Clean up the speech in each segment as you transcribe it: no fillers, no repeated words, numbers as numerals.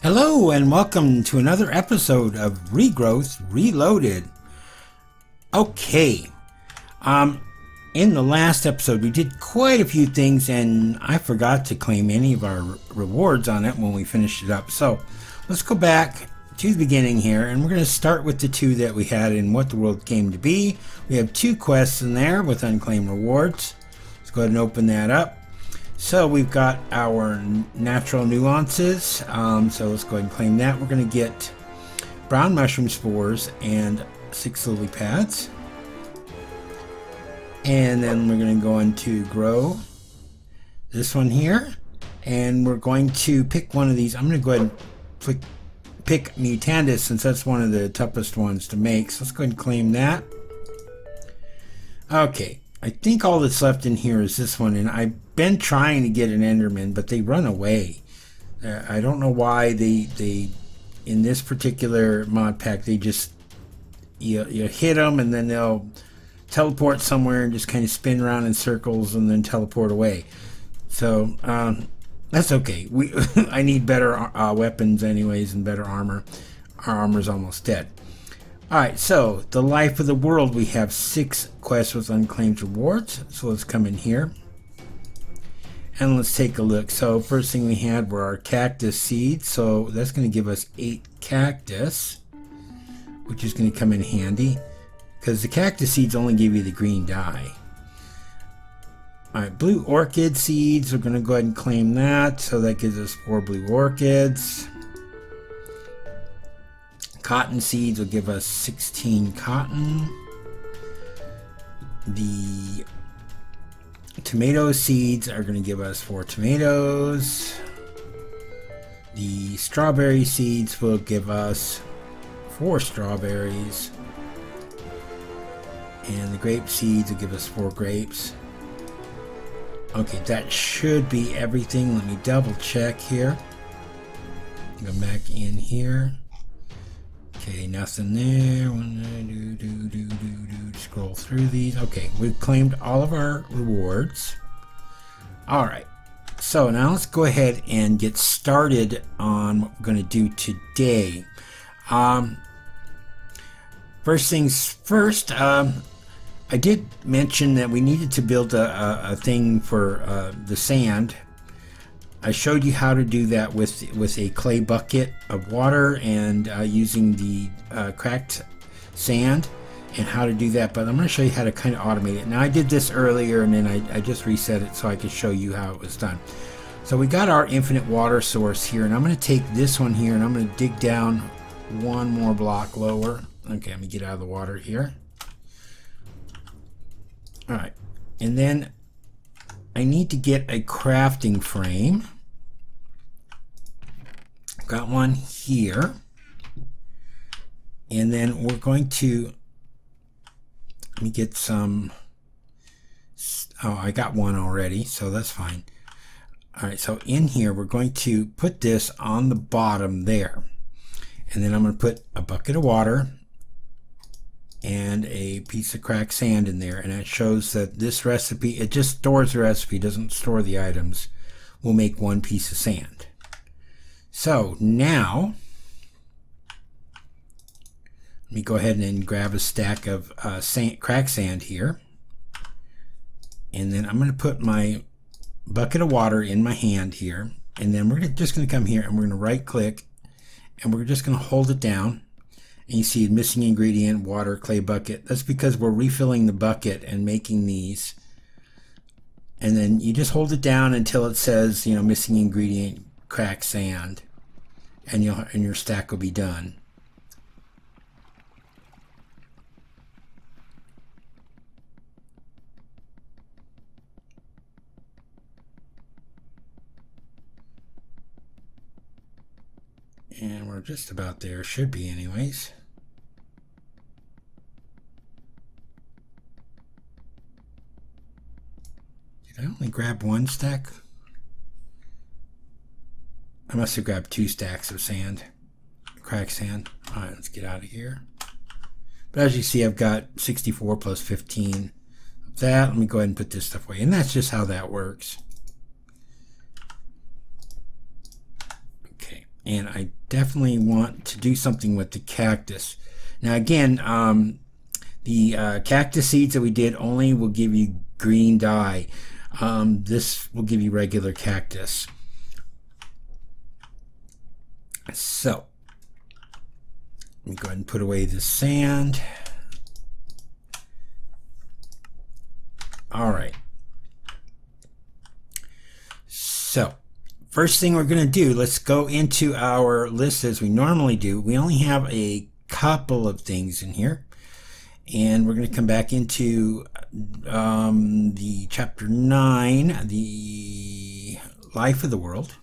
Hello and welcome to another episode of Regrowth Reloaded. Okay, in the last episode we did quite a few things and I forgot to claim any of our rewards on it when we finished it up. So let's go back to the beginning here and we're going to start with the two that we had in What the World Came to Be. We have 2 quests in there with unclaimed rewards. Let's go ahead and open that up. So we've got our natural nuances, so let's go ahead and claim that. We're going to get brown mushroom spores and 6 lily pads. And then we're going to go into grow this one here. And we're going to pick one of these. I'm going to go ahead and pick Mutandis since that's one of the toughest ones to make. So let's go ahead and claim that. Okay. I think all that's left in here is this one, and I've been trying to get an Enderman, but they run away. I don't know why they in this particular mod pack, they just you hit them and then they'll teleport somewhere and just kind of spin around in circles and then teleport away. So that's okay. I need better weapons anyways and better armor. Our armor's almost dead. Alright, so the life of the world, we have 6 quests with unclaimed rewards. So let's come in here and let's take a look. So first thing we had were our cactus seeds. So that's going to give us 8 cactus, which is going to come in handy because the cactus seeds only give you the green dye. Alright, blue orchid seeds, we're going to go ahead and claim that. So that gives us 4 blue orchids. Cotton seeds will give us 16 cotton. The tomato seeds are going to give us 4 tomatoes. The strawberry seeds will give us 4 strawberries. And the grape seeds will give us 4 grapes. Okay, that should be everything. Let me double check here. Go back in here. Okay, nothing there. Scroll through these. Okay, we've claimed all of our rewards. Alright, so now let's go ahead and get started on what we're going to do today. First things first, I did mention that we needed to build a thing for the sand. I showed you how to do that with a clay bucket of water and using the cracked sand and how to do that, but I'm going to show you how to kind of automate it. Now I did this earlier and then I just reset it so I could show you how it was done. So we got our infinite water source here and I'm going to take this one here and I'm going to dig down 1 more block lower. Okay, let me get out of the water here. Alright, and then I need to get a crafting frame. Got one here, and then we're going to, let me get some, oh, I got one already, so that's fine. Alright, so in here we're going to put this on the bottom there, and then I'm going to put a bucket of water and a piece of cracked sand in there, and it shows that this recipe, it just stores the recipe, doesn't store the items. We'll make 1 piece of sand. So now, let me go ahead and grab a stack of cracked sand here. And then I'm going to put my bucket of water in my hand here. And then we're just going to come here and we're going to right click. And we're just going to hold it down. And you see missing ingredient, water, clay bucket. That's because we're refilling the bucket and making these. And then you just hold it down until it says, you know, missing ingredient, cracked sand, and your stack will be done. And we're just about there, should be anyways. Did I only grab 1 stack? I must have grabbed 2 stacks of sand, cracked sand. Alright, let's get out of here. But as you see, I've got 64 plus 15 that. Let me go ahead and put this stuff away. And that's just how that works. Okay, and I definitely want to do something with the cactus. Now again, the cactus seeds that we did only will give you green dye. This will give you regular cactus. So let me go ahead and put away the sand. All right. So first thing we're going to do, let's go into our list as we normally do. We only have a couple of things in here, and we're going to come back into the chapter 9, the life of the world.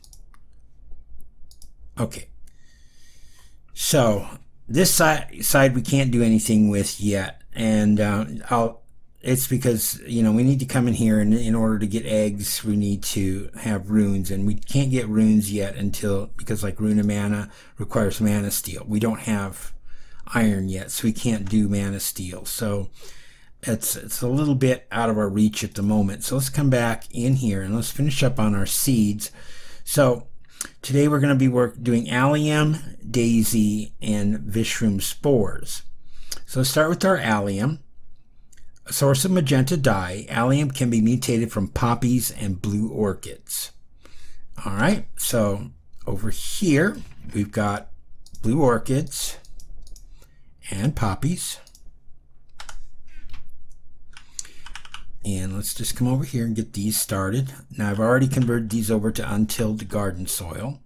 Okay. So this side we can't do anything with yet, and it's because, you know, we need to come in here, and in order to get eggs we need to have runes, and we can't get runes yet because like rune of mana requires mana steel. We don't have iron yet, so we can't do mana steel, so it's a little bit out of our reach at the moment. So let's come back in here and let's finish up on our seeds. So today we're going to be doing allium, daisy, and vishroom spores. So let's start with our allium. A source of magenta dye, allium can be mutated from poppies and blue orchids. All right, so over here we've got blue orchids and poppies. And let's just come over here and get these started. Now I've already converted these over to untilled garden soil.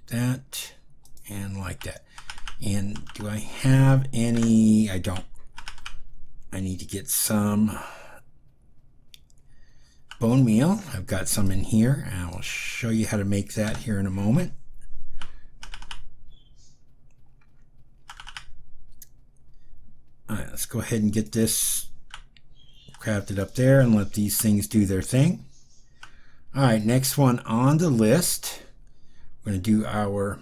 That and like that. And do I have any? I don't. I need to get some bone meal. I've got some in here, and I'll show you how to make that here in a moment. All right, let's go ahead and get this crafted up there and let these things do their thing. All right, next one on the list, we're going to do our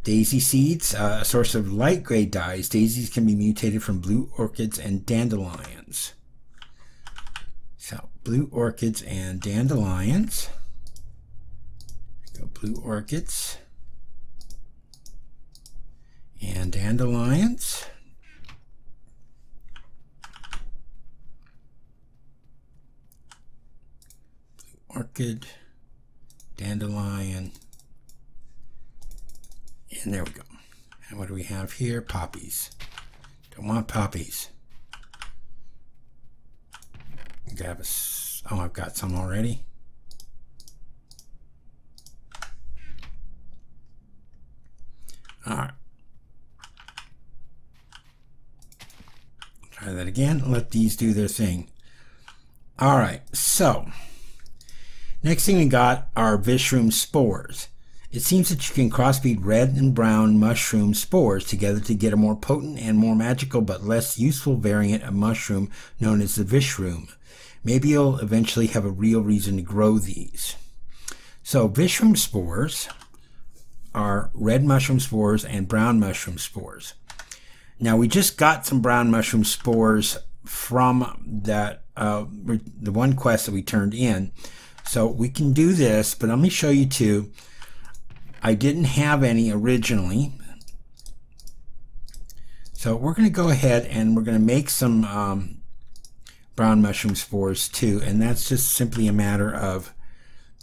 daisy seeds, a source of light gray dyes. Daisies can be mutated from blue orchids and dandelions. So blue orchids and dandelions. Go blue orchids and dandelions. Blue orchid, dandelion. And there we go. And what do we have here? Poppies. Don't want poppies. Grab oh, I've got some already. All right. Try that again. Let these do their thing. All right. So next thing we got are vishroom spores. It seems that you can crossbreed red and brown mushroom spores together to get a more potent and more magical but less useful variant of mushroom known as the vishroom. Maybe you'll eventually have a real reason to grow these. So vishroom spores are red mushroom spores and brown mushroom spores. Now we just got some brown mushroom spores from that the one quest that we turned in. So we can do this, but let me show you two. I didn't have any originally, so we're going to go ahead and we're going to make some brown mushroom spores too, and that's just simply a matter of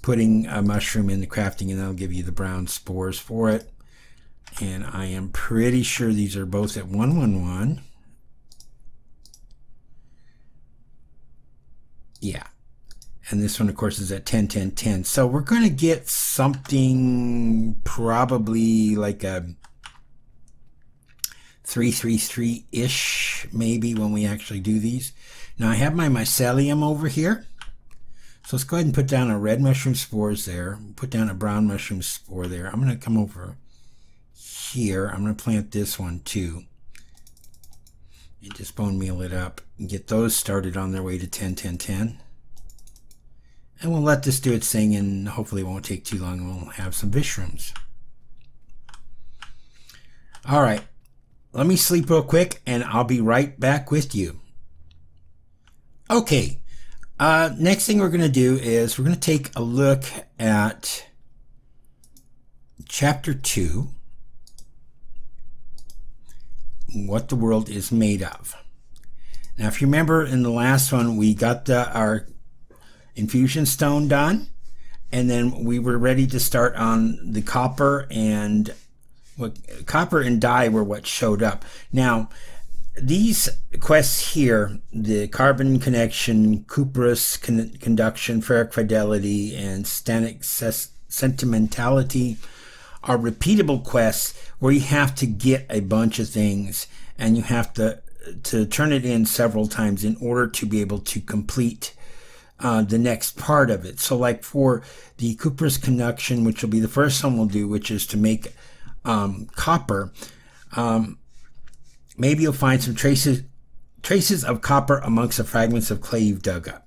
putting a mushroom in the crafting, and that'll give you the brown spores for it. And I am pretty sure these are both at 111. Yeah. And this one, of course, is at 10, 10, 10. So we're going to get something probably like a 333-ish, maybe, when we actually do these. Now I have my mycelium over here. So let's go ahead and put down a red mushroom spores there. Put down a brown mushroom spore there. I'm going to come over here. I'm going to plant this one too. And just bone meal it up and get those started on their way to 10, 10, 10. And we'll let this do its thing, and hopefully it won't take too long, and we'll have some vishrooms. All right, let me sleep real quick and I'll be right back with you. Okay, next thing we're going to do is we're going to take a look at Chapter 2, what the world is made of. Now, if you remember in the last one, we got our infusion stone done, and then we were ready to start on the copper and dye were what showed up. Now, these quests here, the carbon connection, cuprous conduction, ferric fidelity, and stanic sentimentality, are repeatable quests where you have to get a bunch of things and you have to turn it in several times in order to be able to complete the next part of it. So like for the cuprous conduction, which will be the first one we'll do, which is to make copper, maybe you'll find some traces of copper amongst the fragments of clay you've dug up.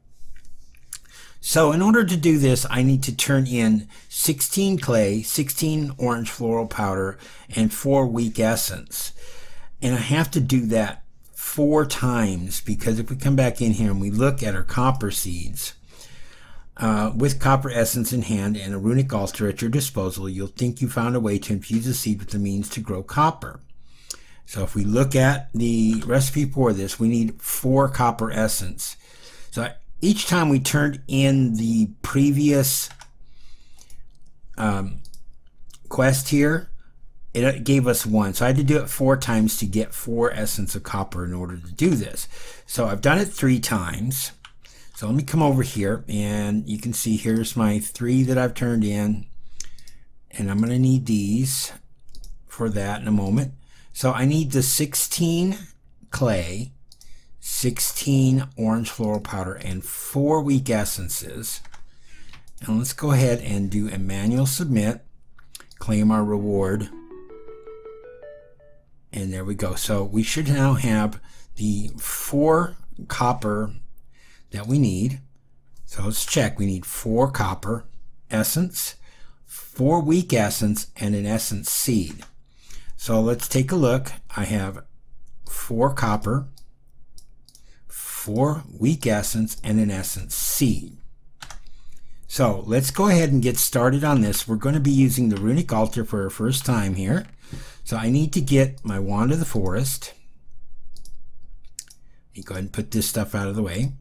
So in order to do this, I need to turn in 16 clay, 16 orange floral powder, and 4 weak essence. And I have to do that 4 times, because if we come back in here and we look at our copper seeds, with copper essence in hand and a runic altar at your disposal, you'll think you found a way to infuse a seed with the means to grow copper. So if we look at the recipe for this, we need 4 copper essence. So each time we turned in the previous quest here, it gave us 1. So I had to do it 4 times to get 4 essence of copper in order to do this. So I've done it 3 times. So let me come over here, and you can see here's my 3 that I've turned in, and I'm going to need these for that in a moment. So I need the 16 clay, 16 orange floral powder, and 4 weak essences. And let's go ahead and do a manual submit, claim our reward, and there we go. So we should now have the 4 copper that we need. So let's check. We need 4 copper essence, 4 weak essence, and an essence seed. So let's take a look. I have 4 copper, 4 weak essence, and an essence seed. So let's go ahead and get started on this. We're going to be using the runic altar for our first time here. So I need to get my wand of the forest. Let me go ahead and put this stuff out of the way.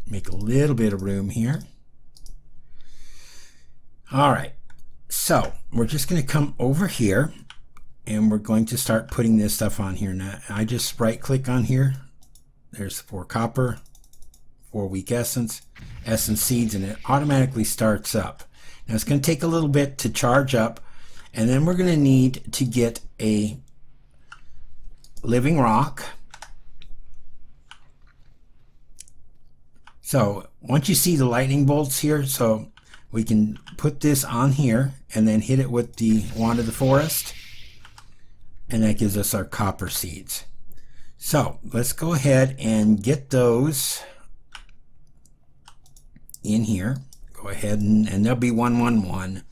Make a little bit of room here. All right. So we're just going to come over here and we're going to start putting this stuff on here. Now I just right click on here. There's 4 copper, 4 weak essence, essence seeds, and it automatically starts up. Now it's going to take a little bit to charge up, and then we're going to need to get a living rock. So once you see the lightning bolts here, so we can put this on here and then hit it with the wand of the forest, and that gives us our copper seeds. So let's go ahead and get those in here. Go ahead and there'll be 111.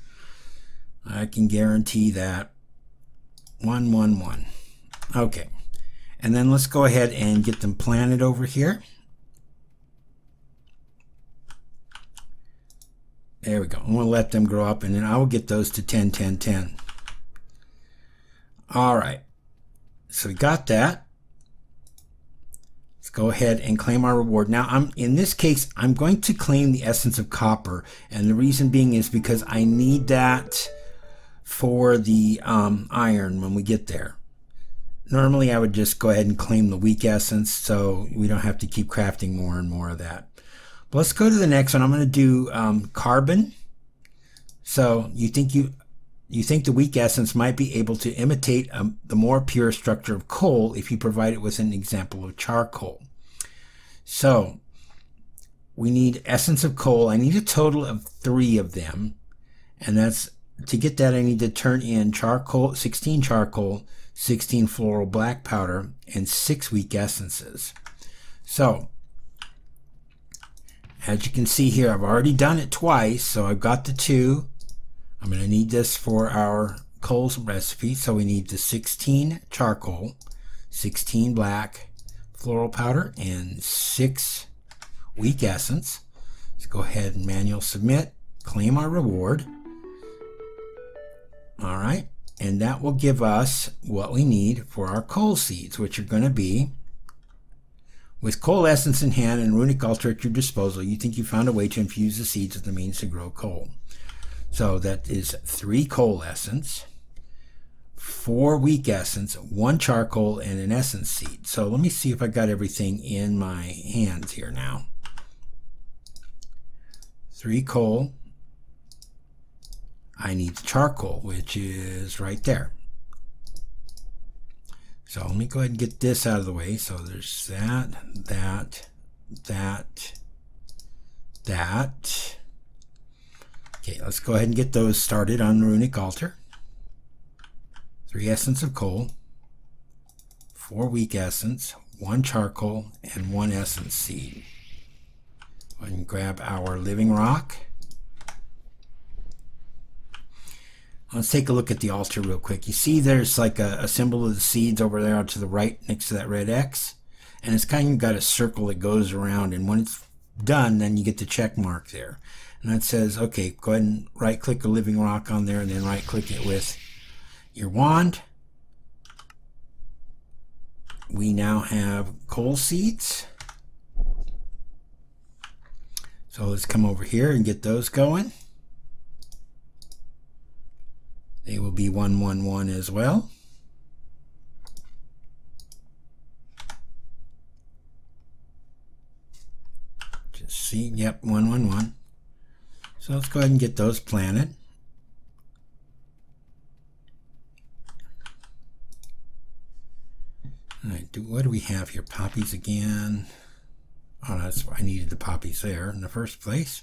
I can guarantee that. 111. Okay. And then let's go ahead and get them planted over here. There we go. I'm going to let them grow up, and then I will get those to 10, 10, 10. All right. So we got that. Let's go ahead and claim our reward. Now, in this case, I'm going to claim the essence of copper, and the reason being is because I need that for the iron when we get there. Normally, I would just go ahead and claim the weak essence, so we don't have to keep crafting more and more of that. But let's go to the next one. I'm going to do carbon. So you think the weak essence might be able to imitate the more pure structure of coal if you provide it with an example of charcoal. So we need essence of coal. I need a total of 3 of them, and that's to get that I need to turn in charcoal, 16 charcoal, 16 floral black powder, and 6 weak essences. So as you can see here, I've already done it twice, so I've got the 2. I'm going to need this for our coal recipe. So we need the 16 charcoal, 16 black floral powder, and 6 weak essence. Let's go ahead and manual submit, claim our reward. All right, and that will give us what we need for our coal seeds, which are going to be, with coal essence in hand and runic altar at your disposal, you think you found a way to infuse the seeds with the means to grow coal. So that is 3 coal essence, 4 weak essence, 1 charcoal, and an essence seed. So let me see if I got everything in my hands here now. 3 coal. I need the charcoal, which is right there. So let me go ahead and get this out of the way. So there's that. Okay, let's go ahead and get those started on the runic altar. 3 essence of coal, 4 weak essence, 1 charcoal, and 1 essence seed. Go ahead and grab our living rock. Let's take a look at the altar real quick. You see there's like a symbol of the seeds over there to the right next to that red X, and it's kind of got a circle that goes around, and when it's done, then you get the check mark there. And that says, okay, go ahead and right click a living rock on there and then right click it with your wand. We now have coal seeds. So let's come over here and get those going. They will be 111 as well. Just see, yep, 111. So let's go ahead and get those planted. All right, what do we have here? Poppies again. Oh, that's why I needed the poppies there in the first place.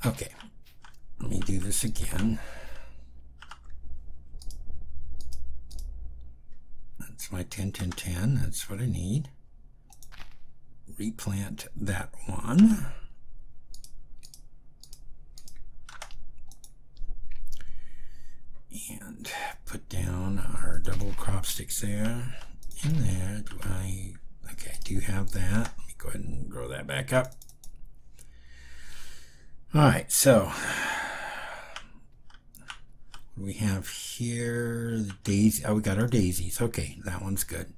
Okay, let me do this again. That's my 10-10-10. That's what I need. Replant that one. And put down our double crop sticks there. In there, okay, I do have that. Let me go ahead and grow that back up. All right, so what do we have here? The daisy. Oh, we got our daisies. Okay, that one's good.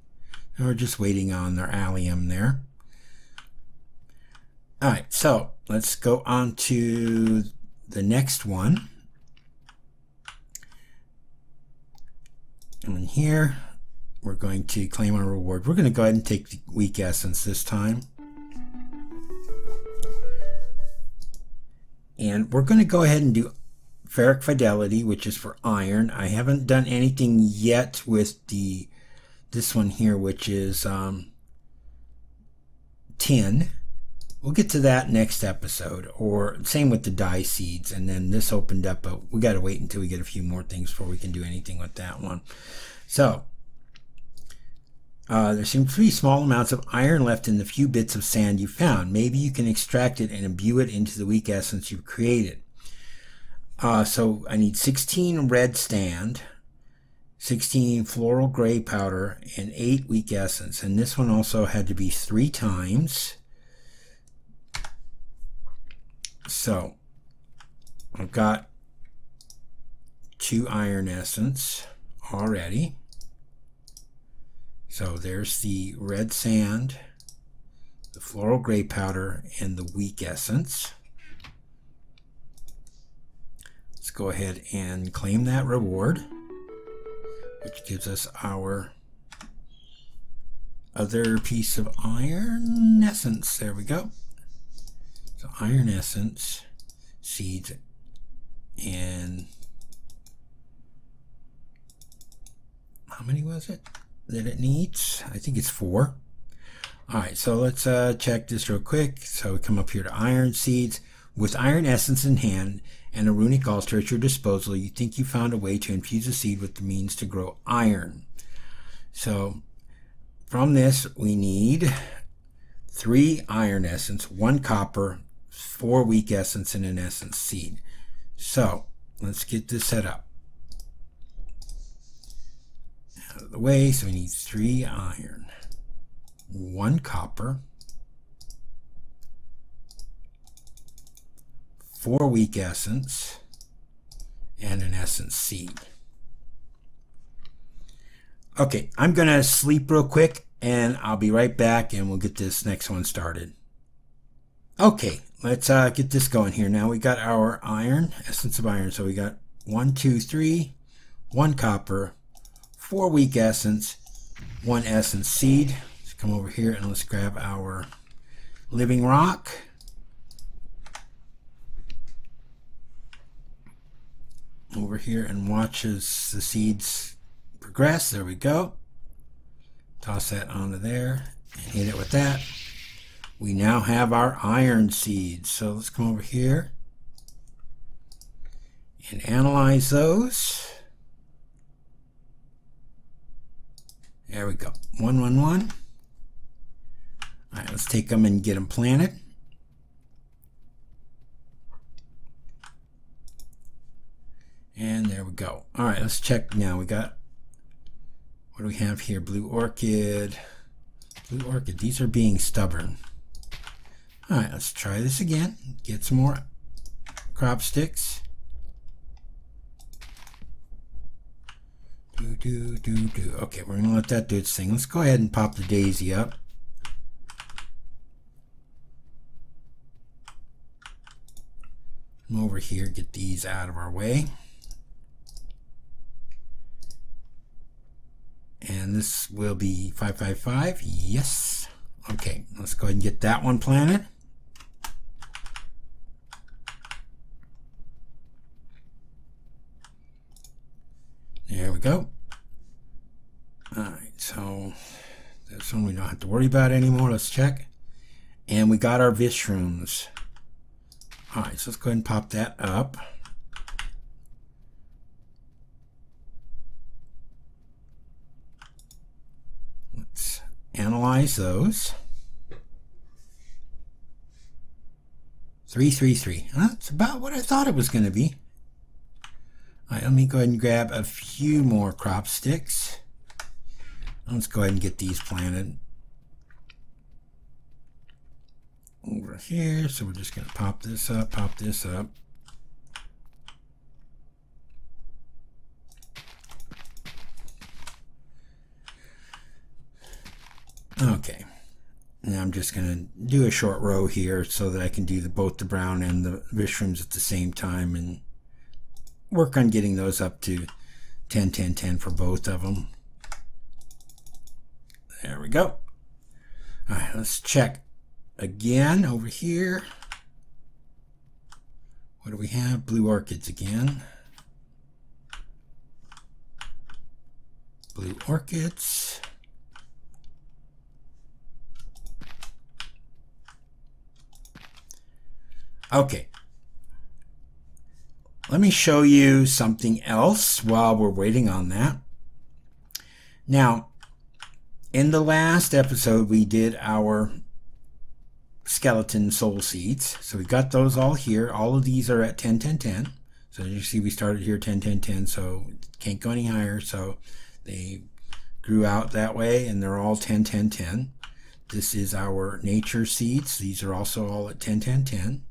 Now we're just waiting on their allium there. All right, so let's go on to the next one. And here we're going to claim our reward. We're going to go ahead and take the weak essence this time. And we're going to go ahead and do ferric fidelity, which is for iron. I haven't done anything yet with this one here, which is tin. We'll get to that next episode, or same with the dye seeds. And then this opened up, but we got to wait until we get a few more things before we can do anything with that one. So there seem to be small amounts of iron left in the few bits of sand you found. Maybe you can extract it and imbue it into the weak essence you've created. So I need 16 red stand, 16 floral gray powder, and 8 weak essence. And this one also had to be 3 times. So I've got 2 iron essence already. So there's the red sand, the floral gray powder, and the weak essence. Let's go ahead and claim that reward, which gives us our other piece of iron essence. There we go. So iron essence, seeds, and how many was it that it needs? I think it's 4. All right, so let's check this real quick. So we come up here to iron seeds. With iron essence in hand and a runic altar at your disposal, you think you found a way to infuse a seed with the means to grow iron. So from this, we need 3 iron essence, 1 copper, 4 weak essence, and an essence seed. So let's get this set up. of the way. So we need 3 iron, 1 copper, 4 weak essence, and an essence seed. Okay, I'm going to sleep real quick, and I'll be right back, and we'll get this next one started. Okay, let's get this going here. Now we got our iron, essence of iron. So we got 1, 2, 3, 1 copper, 4 weak essence, 1 essence seed. Let's come over here and let's grab our living rock. Over here and watch as the seeds progress. There we go. Toss that onto there and hit it with that. We now have our iron seeds. So let's come over here and analyze those. There we go. 1, 1, 1. All right, let's take them and get them planted. And there we go. All right, let's check now. We got, what do we have here? Blue orchid. Blue orchid. These are being stubborn. All right, let's try this again. Get some more crop sticks. Okay, we're gonna let that do its thing. Let's go ahead and pop the daisy up. Come over here, get these out of our way. And this will be 555. Yes. Okay, let's go ahead and get that one planted. There we go. All right, so this one we don't have to worry about anymore. Let's check. And we got our vishrooms. All right, so let's go ahead and pop that up. Let's analyze those. 3, 3, 3. That's about what I thought it was going to be. All right, let me go ahead and grab a few more crop sticks. Let's go ahead and get these planted over here. So we're just going to pop this up, pop this up. Okay, now I'm just going to do a short row here so that I can do both the brown and the vishrooms at the same time and work on getting those up to 10, 10, 10 for both of them. There we go. All right, let's check again over here. What do we have? Blue orchids again. Blue orchids. Okay. Let me show you something else while we're waiting on that. Now, in the last episode, we did our skeleton soul seeds. So we got those all here. All of these are at 10, 10, 10. So as you see, we started here 10, 10, 10. So can't go any higher. So they grew out that way, and they're all 10, 10, 10. This is our nature seeds. These are also all at 10, 10, 10.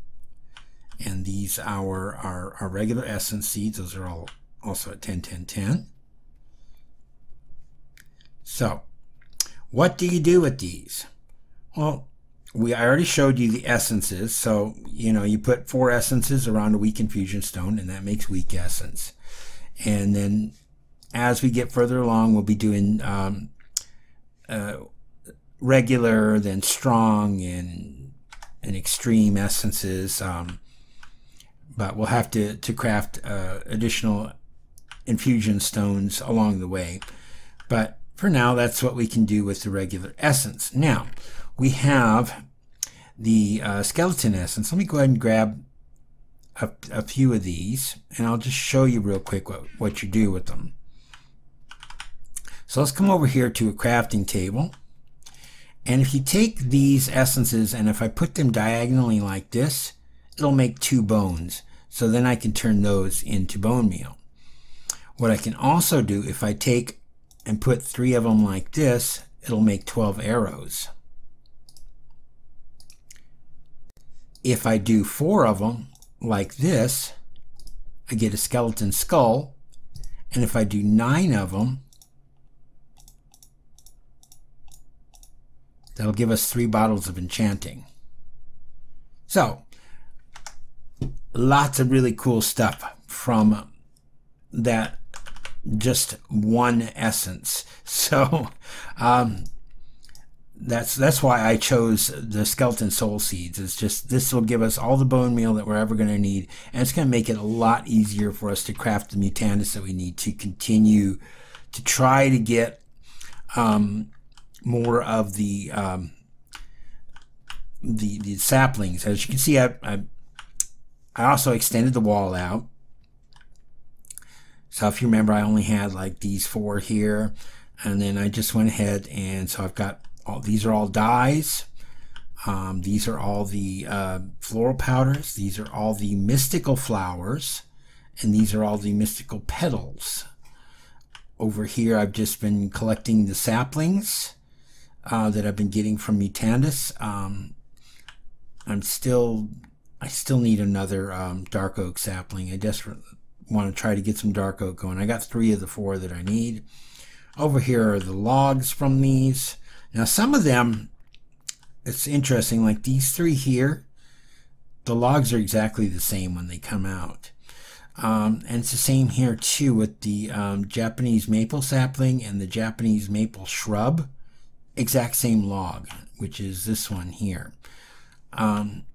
And these are our regular essence seeds. Those are all also at 10, 10, 10. So what do you do with these? Well, I already showed you the essences. So, you know, you put 4 essences around a weak infusion stone, and that makes weak essence. And then as we get further along, we'll be doing regular, then strong, and extreme essences. But we'll have to craft additional infusion stones along the way. But for now, that's what we can do with the regular essence. Now, we have the skeleton essence. Let me go ahead and grab a few of these, and I'll just show you real quick what you do with them. So let's come over here to a crafting table. And if you take these essences, and if I put them diagonally like this, it'll make 2 bones. So then I can turn those into bone meal. What I can also do, if I take and put 3 of them like this, it'll make 12 arrows. If I do 4 of them like this, I get a skeleton skull. And if I do 9 of them, that'll give us 3 bottles of enchanting. So, lots of really cool stuff from that just one essence. So that's why I chose the skeleton soul seeds. It's just, this will give us all the bone meal that we're ever going to need, and it's going to make it a lot easier for us to craft the mutandis that we need to continue to try to get more of the saplings. As you can see, I also extended the wall out. So if you remember, I only had like these 4 here, and then I just went ahead, and so I've got all these are all dyes. These are all the floral powders. These are all the mystical flowers, and these are all the mystical petals. Over here, I've just been collecting the saplings that I've been getting from mutandis. I still need another dark oak sapling. I desperately want to try to get some dark oak going. I got 3 of the 4 that I need. Over here are the logs from these. Now some of them, it's interesting, like these 3 here, the logs are exactly the same when they come out. And it's the same here too with the Japanese maple sapling and the Japanese maple shrub. Exact same log, which is this one here. And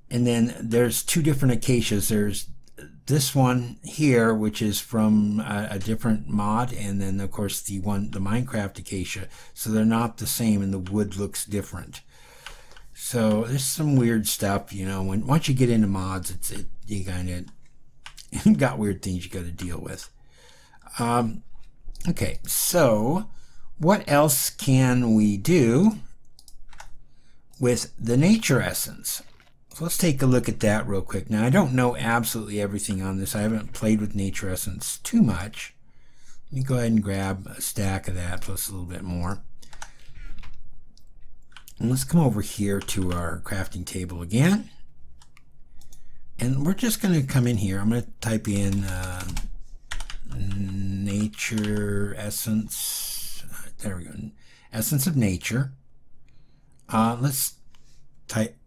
then there's 2 different acacias. There's this one here, which is from a different mod, and then of course the Minecraft acacia. So they're not the same, and the wood looks different. So there's some weird stuff, you know. Once you get into mods, you kind of got weird things you got to deal with. Okay, so what else can we do with the nature essence? So let's take a look at that real quick. Now, I don't know absolutely everything on this. I haven't played with nature essence too much. Let me go ahead and grab a stack of that plus a little bit more. And let's come over here to our crafting table again. And we're just going to come in here. I'm going to type in nature essence. There we go. Essence of nature. Let's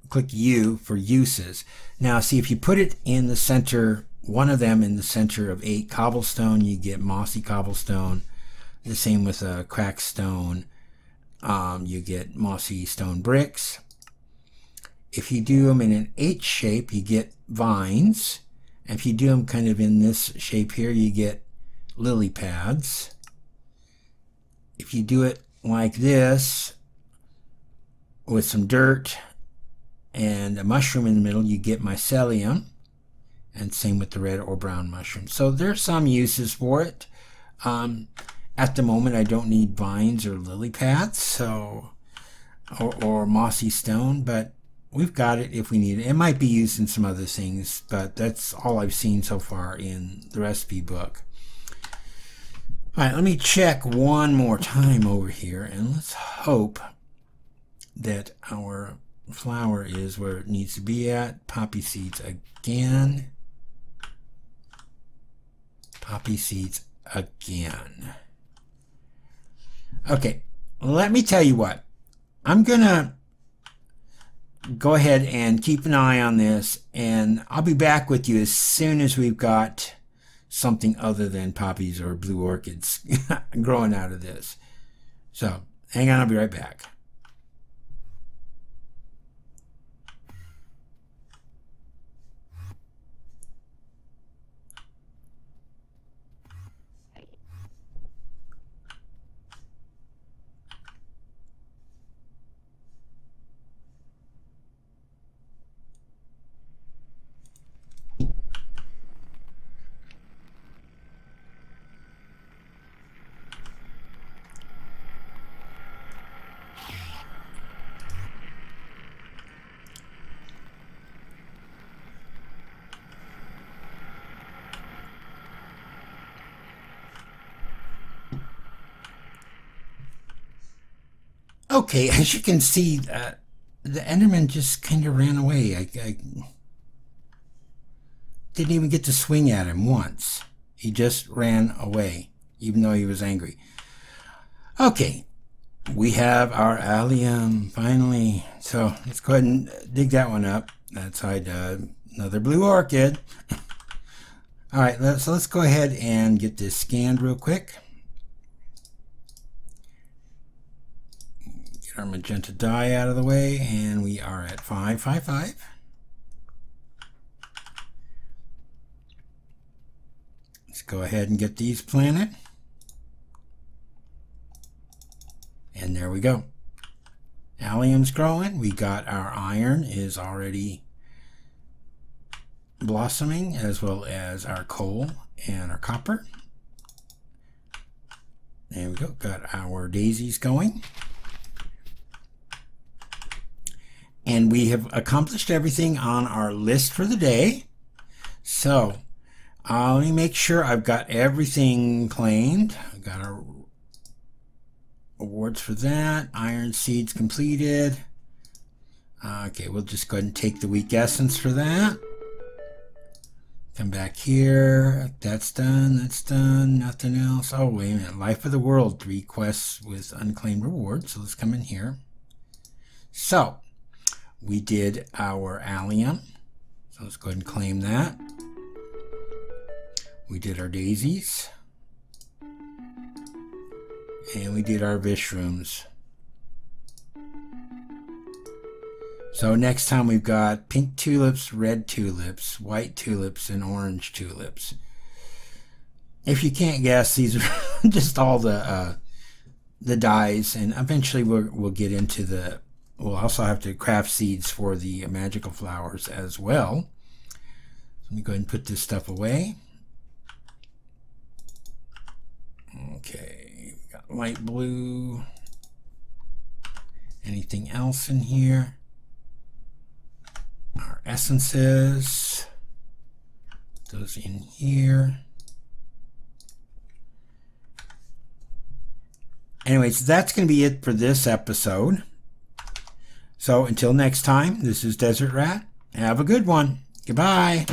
click U for uses. Now see, if you put it in the center, one of them in the center of 8 cobblestone, you get mossy cobblestone. The same with a cracked stone, you get mossy stone bricks. If you do them in an H shape, you get vines. And if you do them kind of in this shape here, you get lily pads. If you do it like this with some dirt and a mushroom in the middle, you get mycelium, and same with the red or brown mushroom. So there's some uses for it. At the moment, I don't need vines or lily pads, so or mossy stone, but we've got it if we need it. It might be used in some other things, but that's all I've seen so far in the recipe book. All right, let me check one more time over here, and let's hope that our flower is where it needs to be at. Poppy seeds again. Poppy seeds again. Okay, let me tell you what. I'm gonna go ahead and keep an eye on this, and I'll be back with you as soon as we've got something other than poppies or blue orchids growing out of this. So hang on, I'll be right back. Okay, as you can see, the Enderman just kind of ran away. I didn't even get to swing at him once. He just ran away, even though he was angry. Okay, we have our allium, finally. So let's go ahead and dig that one up. That's another blue orchid. All right, so let's go ahead and get this scanned real quick. Get our magenta dye out of the way, and we are at 555. Let's go ahead and get these planted. And there we go. Allium's growing. We got our iron is already blossoming, as well as our coal and our copper. There we go. Got our daisies going. And we have accomplished everything on our list for the day. So let me make sure I've got everything claimed. I've got our awards for that. Iron seeds completed. Okay, we'll just go ahead and take the weak essence for that. Come back here. That's done. That's done. Nothing else. Oh, wait a minute. Life of the World 3 quests with unclaimed rewards. So let's come in here. So we did our allium. So let's go ahead and claim that. We did our daisies. And we did our vishrooms. So next time we've got pink tulips, red tulips, white tulips, and orange tulips. If you can't guess, these are just all the dyes, and eventually we'll get into the. We'll also have to craft seeds for the magical flowers as well. So let me go ahead and put this stuff away. Okay, we got light blue. Anything else in here? Our essences. Those in here. Anyways, that's going to be it for this episode. So until next time, this is Desert Rat. Have a good one. Goodbye.